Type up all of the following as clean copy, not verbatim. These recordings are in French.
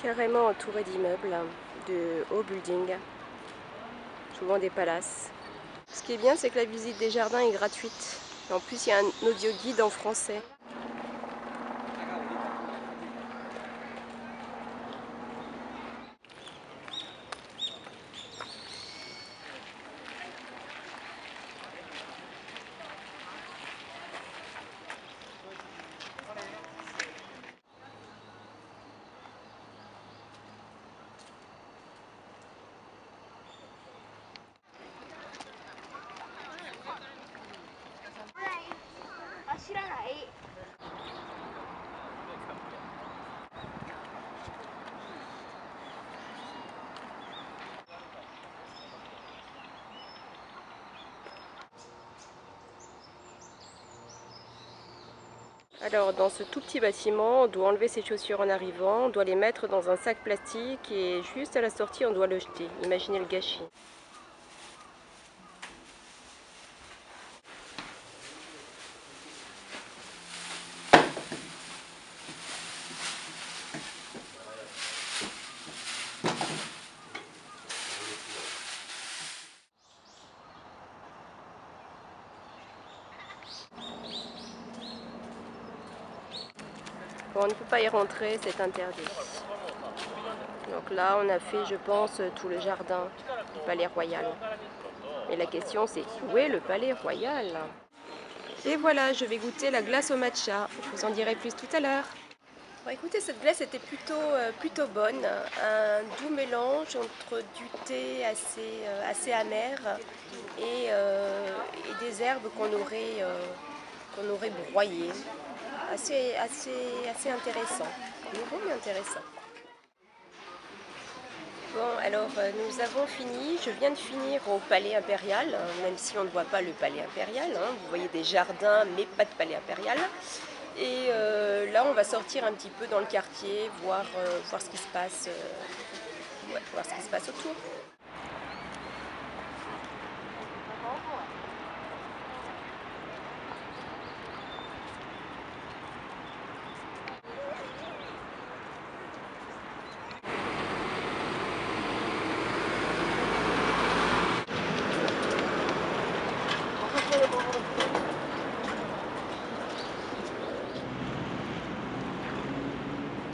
Carrément entouré d'immeubles, de hauts buildings, souvent des palaces. Ce qui est bien, c'est que la visite des jardins est gratuite. Et en plus, il y a un audio guide en français. Alors dans ce tout petit bâtiment, on doit enlever ses chaussures en arrivant, on doit les mettre dans un sac plastique et juste à la sortie on doit le jeter. Imaginez le gâchis. Bon, on ne peut pas y rentrer, c'est interdit. Donc là on a fait, je pense, tout le jardin du palais royal. Et la question c'est, où est le palais royal? Et voilà, je vais goûter la glace au matcha. Je vous en dirai plus tout à l'heure. Bon, écoutez, cette glace était plutôt bonne. Un doux mélange entre du thé assez amer et des herbes qu'on aurait broyées. Assez intéressant. Nouveau mais intéressant. Bon, alors nous avons fini. Je viens de finir au palais impérial, même si on ne voit pas le palais impérial. Vous voyez des jardins, mais pas de palais impérial. Et là, on va sortir un petit peu dans le quartier, voir ce qui se passe, voir ce qui se passe autour.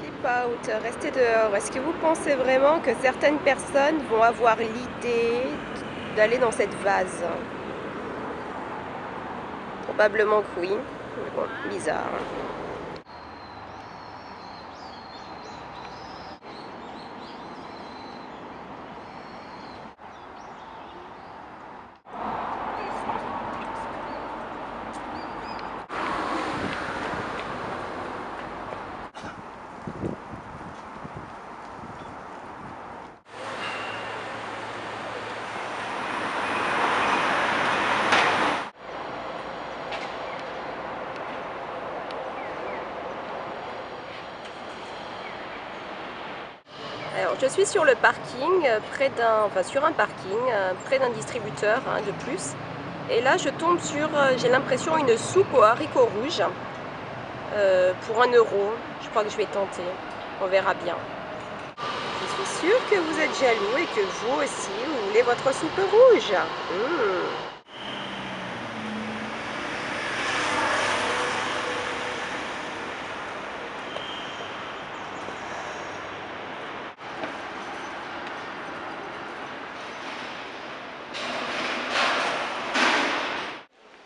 Keep out, restez dehors. Est-ce que vous pensez vraiment que certaines personnes vont avoir l'idée d'aller dans cette vase? Probablement que oui. Mais bon, bizarre. Alors, je suis sur le parking, sur un parking, près d'un distributeur de plus. Et là, je tombe sur, j'ai l'impression, une soupe aux haricots rouges pour 1 euro. Je crois que je vais tenter. On verra bien. Je suis sûre que vous êtes jaloux et que vous aussi, vous voulez votre soupe rouge.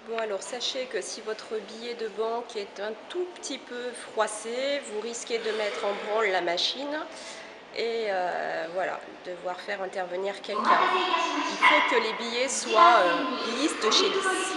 Bon, alors sachez que si votre billet de banque est un tout petit peu froissé, vous risquez de mettre en branle la machine et voilà, devoir faire intervenir quelqu'un. Il faut que les billets soient lisses de chez lisse.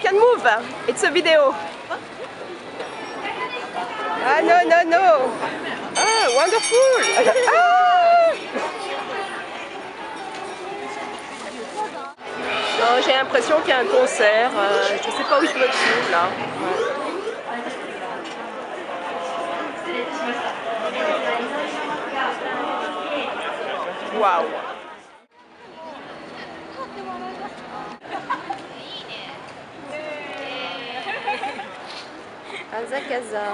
can move. It's a video. Ah non, non, non. Ah, wonderful. Ah. Non, j'ai l'impression qu'il y a un concert. Je sais pas où je me trouve là. Ouais. Waouh. Azakaza.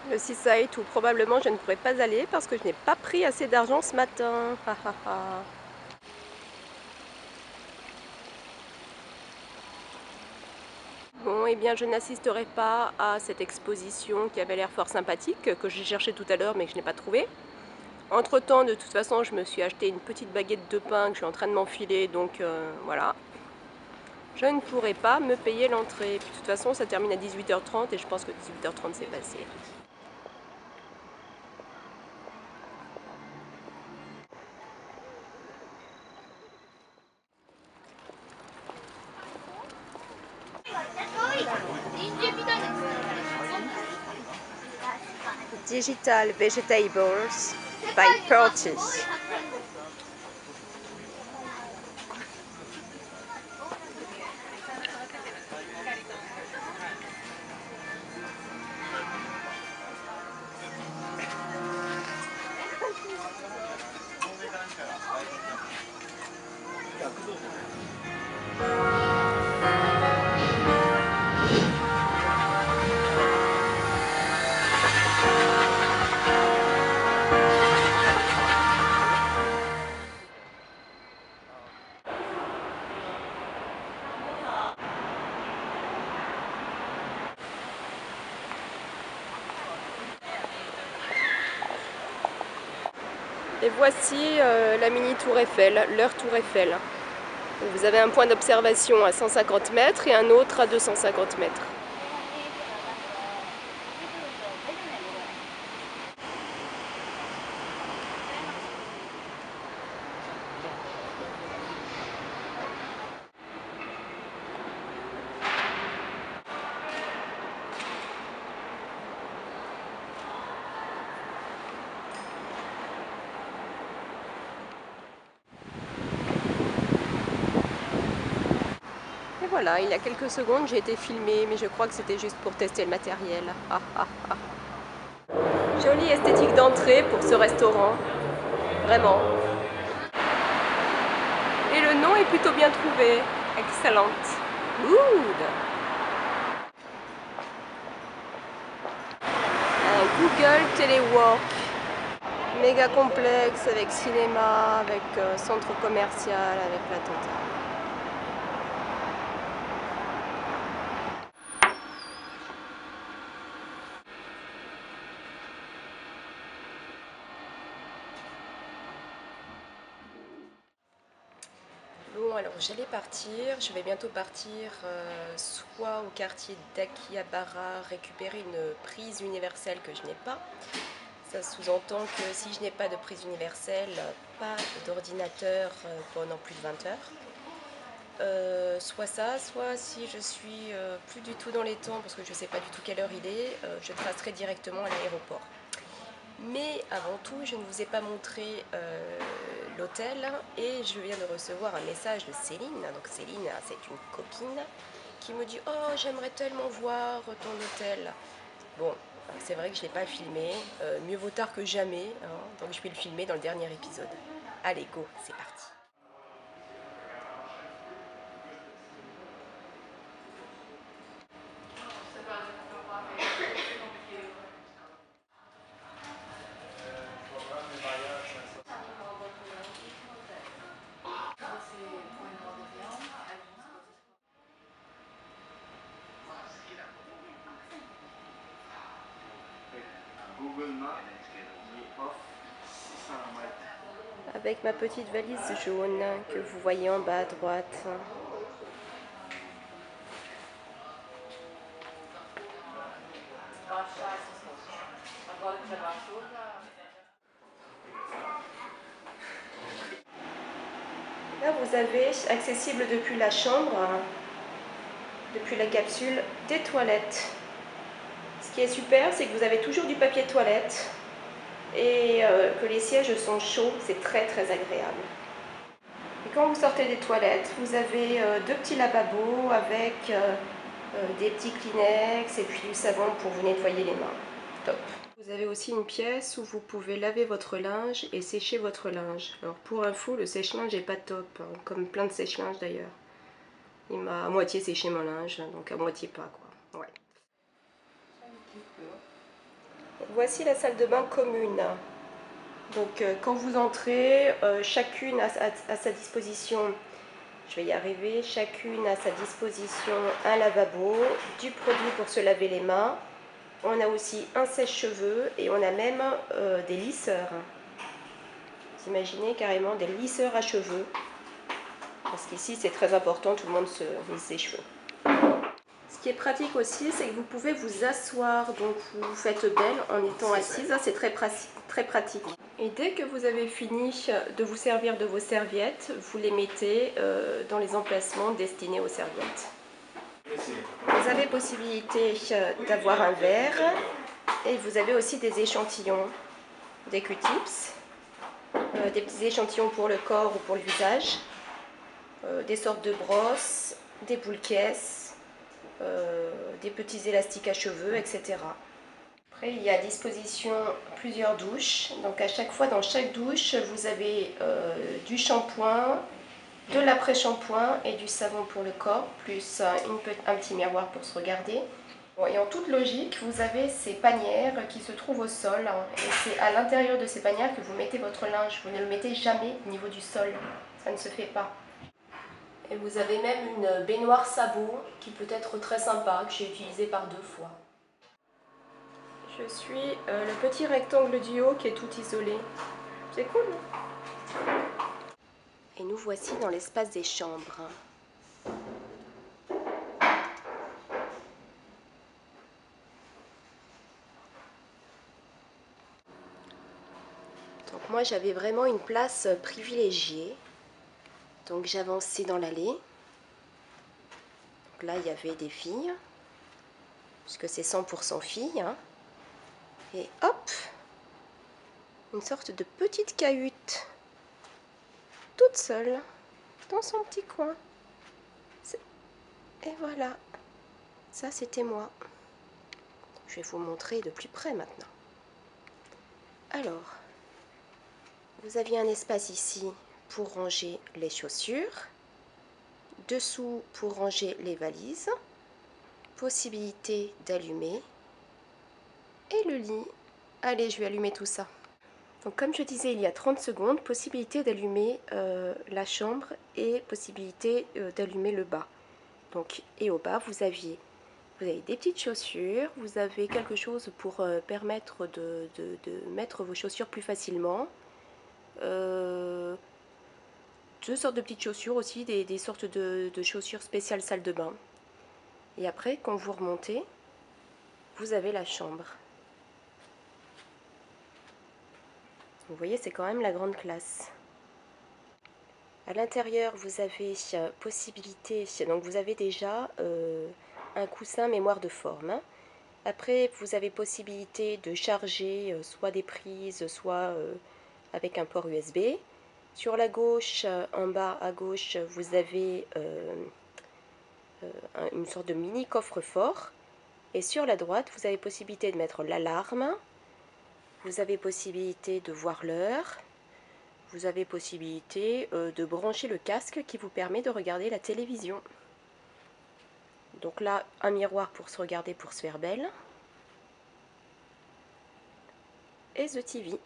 Le seaside où probablement je ne pourrais pas aller parce que je n'ai pas pris assez d'argent ce matin. Bon, eh bien je n'assisterai pas à cette exposition qui avait l'air fort sympathique, que j'ai cherché tout à l'heure mais que je n'ai pas trouvé. Entre temps, de toute façon, je me suis acheté une petite baguette de pain que je suis en train de m'enfiler, donc voilà. Je ne pourrai pas me payer l'entrée. De toute façon, ça termine à 18h30 et je pense que 18h30 c'est passé. Digital Vegetables by Perty. Et voici la mini tour Eiffel, leur tour Eiffel. Vous avez un point d'observation à 150 mètres et un autre à 250 mètres. Et voilà, il y a quelques secondes j'ai été filmée, mais je crois que c'était juste pour tester le matériel. Jolie esthétique d'entrée pour ce restaurant, vraiment. Et le nom est plutôt bien trouvé, excellent. Good. Un Google Telework, méga complexe avec cinéma, avec centre commercial, avec la totale. Bon, alors j'allais partir, je vais bientôt partir soit au quartier d'Akihabara récupérer une prise universelle que je n'ai pas. Ça sous-entend que si je n'ai pas de prise universelle, pas d'ordinateur pendant plus de 20 heures. Soit ça, soit si je suis plus du tout dans les temps parce que je ne sais pas du tout quelle heure il est, je tracerai directement à l'aéroport. Mais avant tout, je ne vous ai pas montré l'hôtel et je viens de recevoir un message de Céline. Donc Céline, c'est une copine qui me dit « Oh, j'aimerais tellement voir ton hôtel ». Bon, c'est vrai que je ne l'ai pas filmé, mieux vaut tard que jamais, hein, donc je vais le filmer dans le dernier épisode. Allez, go, c'est parti. avec ma petite valise jaune que vous voyez en bas à droite. Là, vous avez, accessible depuis la chambre, depuis la capsule, des toilettes. Ce qui est super, c'est que vous avez toujours du papier de toilette et que les sièges sont chauds, c'est très agréable. Et quand vous sortez des toilettes, vous avez deux petits lavabos avec des petits Kleenex et puis du savon pour vous nettoyer les mains. Top. Vous avez aussi une pièce où vous pouvez laver votre linge et sécher votre linge. Alors pour info, le sèche-linge n'est pas top, hein, comme plein de sèche-linge d'ailleurs. Il m'a à moitié séché mon linge, donc à moitié pas quoi. Ouais. Voici la salle de bain commune. Donc quand vous entrez, chacune a sa disposition, je vais y arriver, chacune a sa disposition un lavabo, du produit pour se laver les mains. On a aussi un sèche-cheveux et on a même des lisseurs. Vous imaginez carrément des lisseurs à cheveux. Parce qu'ici c'est très important, tout le monde se lisse ses cheveux. Ce qui est pratique aussi, c'est que vous pouvez vous asseoir, donc vous faites belle en étant assise, c'est très pratique. Et dès que vous avez fini de vous servir de vos serviettes, vous les mettez dans les emplacements destinés aux serviettes. Vous avez possibilité d'avoir un verre et vous avez aussi des échantillons, des Q-tips, des petits échantillons pour le corps ou pour le visage, des sortes de brosses, des boules-caisses, des petits élastiques à cheveux, etc. Après, il y a à disposition plusieurs douches. Donc à chaque fois, dans chaque douche, vous avez du shampoing, de l'après-shampoing et du savon pour le corps, plus un petit miroir pour se regarder. Bon, et en toute logique, vous avez ces panières qui se trouvent au sol. Hein, et c'est à l'intérieur de ces panières que vous mettez votre linge. Vous ne le mettez jamais au niveau du sol. Ça ne se fait pas. Et vous avez même une baignoire sabot qui peut être très sympa, que j'ai utilisée par 2 fois. Je suis le petit rectangle du haut qui est tout isolé. C'est cool. Et nous voici dans l'espace des chambres. Donc moi j'avais vraiment une place privilégiée. Donc j'avançais dans l'allée. Donc là il y avait des filles, puisque c'est 100% filles. Hein. Et hop, une sorte de petite cahute, toute seule, dans son petit coin. Et voilà, ça c'était moi. Je vais vous montrer de plus près maintenant. Alors, vous aviez un espace ici pour ranger les chaussures, dessous pour ranger les valises, possibilité d'allumer, et le lit. Allez, je vais allumer tout ça. Donc comme je disais il y a 30 secondes, possibilité d'allumer la chambre et possibilité d'allumer le bas. Donc, et au bas, vous avez des petites chaussures, vous avez quelque chose pour permettre de mettre vos chaussures plus facilement. 2 sortes de petites chaussures aussi, des sortes de chaussures spéciales salle de bain. Et après, quand vous remontez, vous avez la chambre. Vous voyez, c'est quand même la grande classe. À l'intérieur, vous avez possibilité, donc vous avez déjà un coussin mémoire de forme. Hein. Après, vous avez possibilité de charger soit des prises, soit avec un port USB. Sur la gauche, en bas à gauche, vous avez une sorte de mini coffre-fort. Et sur la droite, vous avez possibilité de mettre l'alarme. Vous avez possibilité de voir l'heure. Vous avez possibilité de brancher le casque qui vous permet de regarder la télévision. Donc là, un miroir pour se regarder, pour se faire belle. Et The TV.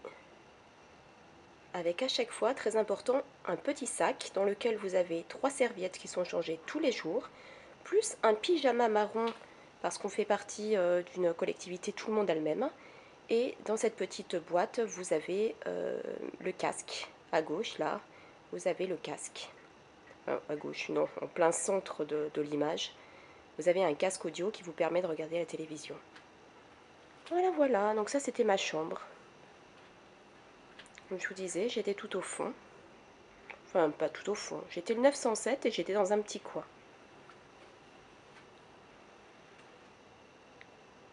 Avec à chaque fois, très important, un petit sac dans lequel vous avez 3 serviettes qui sont changées tous les jours, plus un pyjama marron, parce qu'on fait partie d'une collectivité, tout le monde a le même. Et dans cette petite boîte, vous avez le casque à gauche, là, vous avez le casque. À gauche, non, en plein centre de l'image. Vous avez un casque audio qui vous permet de regarder la télévision. Voilà, voilà. Donc ça, c'était ma chambre. Comme je vous disais, j'étais tout au fond. Enfin, pas tout au fond. J'étais le 907 et j'étais dans un petit coin.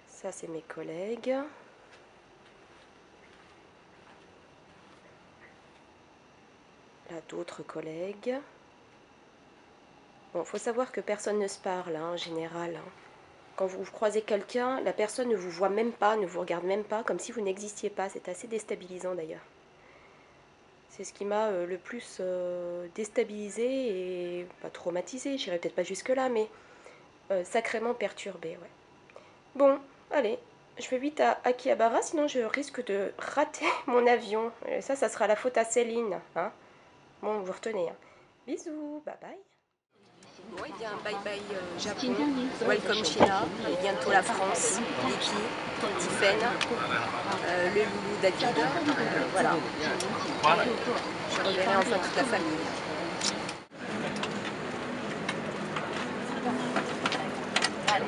Ça, c'est mes collègues. Là, d'autres collègues. Bon, faut savoir que personne ne se parle, hein, en général. Hein. Quand vous croisez quelqu'un, la personne ne vous voit même pas, ne vous regarde même pas, comme si vous n'existiez pas. C'est assez déstabilisant d'ailleurs. C'est ce qui m'a le plus déstabilisé et pas traumatisé, j'irai peut-être pas jusque-là, mais sacrément perturbé. Ouais. Bon, allez, je vais vite à Akihabara, sinon je risque de rater mon avion. Et ça sera la faute à Céline. Hein. Bon, vous retenez. Hein. Bisous, bye bye. Bon, et bien, bye bye Japon, welcome China, et bientôt la France, Vicky, Tiffen, le loulou David, voilà. Je reverrai enfin toute la famille. Allez.